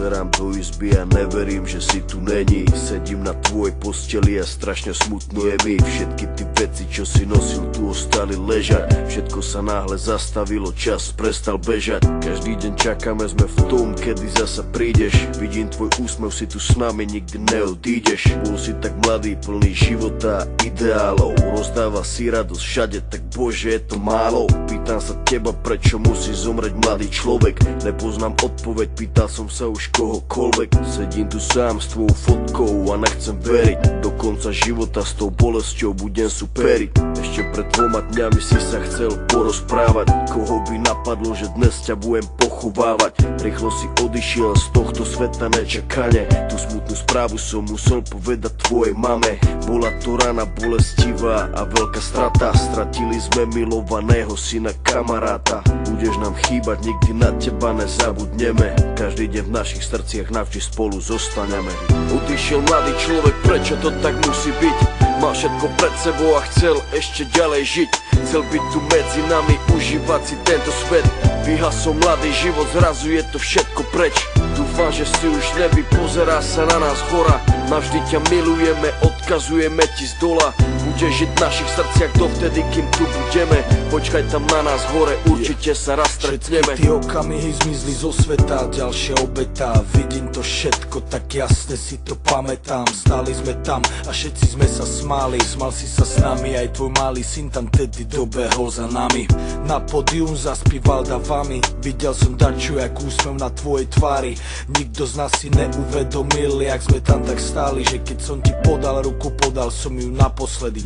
Pozerám do izby a neverím, že si tu není. Sedím na tvojej posteli a strašne smutno je mi. Všetky ty veci, čo si nosil, tu ostali ležať. Všetko sa náhle zastavilo, čas prestal bežať. Každý deň čakáme, sme v tom, kedy zasa prídeš. Vidím tvoj úsmev, si tu s nami, nikdy neodídeš. Bol si tak mladý, plný života a ideálov. Rozdáva si radosť všade, tak bože, je to málo. Pýtam sa teba, prečo musí zomrieť mladý človek. Nepoznám odpoveď, pýtal som sa už kohokoľvek. Sedím tu sám s tvojou fotkou a nechcem veriť. Do konca života s tou bolesťou budem superiť. Ešte pred 2 dňami si sa chcel porozprávať. Koho by napadlo, že dnes ťa budem pochovávať. Rýchlo si odišiel z tohto sveta nečakane. Tú smutnú správu som musel povedať tvojej mame. Bola to rana bolestivá a veľká strata. Stratili sme milovaného syna, kamaráta. Budeš nám chýbať, nikdy na teba nezabudneme. Každý deň v našich srdciach navždy spolu zostaneme. Odišiel mladý človek, prečo to tak musí byť? Mal všetko pred sebou a chcel ešte ďalej žiť. Chcel byť tu medzi nami, užívať si tento svet. Vyhasol mladý život, zrazu je to všetko preč. Dúfam, že si už nevy, pozerá sa na nás hora. Navždy ťa milujeme, odkazujeme ti z dola. Budeš žiť v našich srdciach dovtedy, kým tu budeme. Počkaj tam na nás hore, určite sa raz stretneme. Všetky tie okamihy zmizli zo sveta, ďalšia obeta. Vidím to všetko, tak jasne si to pamätám. Stáli sme tam a všetci sme sa smáli. Smal si sa s nami, aj tvoj malý syn tam tedy dobehol za nami. Na pódium zaspíval davami. Videl som dačo, jak úsmev na tvojej tvári. Nikto z nás si neuvedomil, jak sme tam tak stáli, že keď som ti podal ruku, podal som ju naposledy.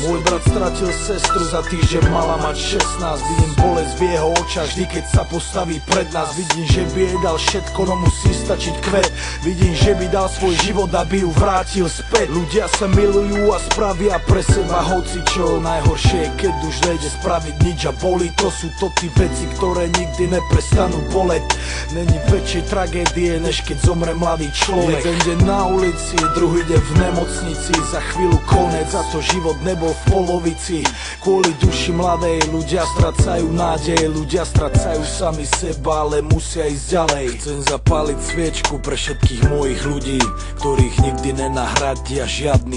Môj brat stratil sestru za týždeň, mala mať 16. Vidím bolesť v jeho očách, vždy keď sa postaví pred nás. Vidím, že by jej dal všetko, no musí stačiť kvet. Vidím, že by dal svoj život, aby ju vrátil späť. Ľudia sa milujú a spravia pre seba hocičo. Najhoršie je, keď už nejde spraviť nič a bolí. To sú to tí veci, ktoré nikdy neprestanú boleť. Není väčšej tragédie, než keď zomre mladý človek. Jeden deň na ulici, druhý deň v nemocnici. Za chvíľu konec, za to život nebol v polovici. Kvôli duši mladej ľudia stracajú nádej. Ľudia stracajú sami seba, ale musia ísť ďalej. Chcem zapáliť sviečku pre všetkých mojich ľudí, ktorých nikdy nenahradia žiadny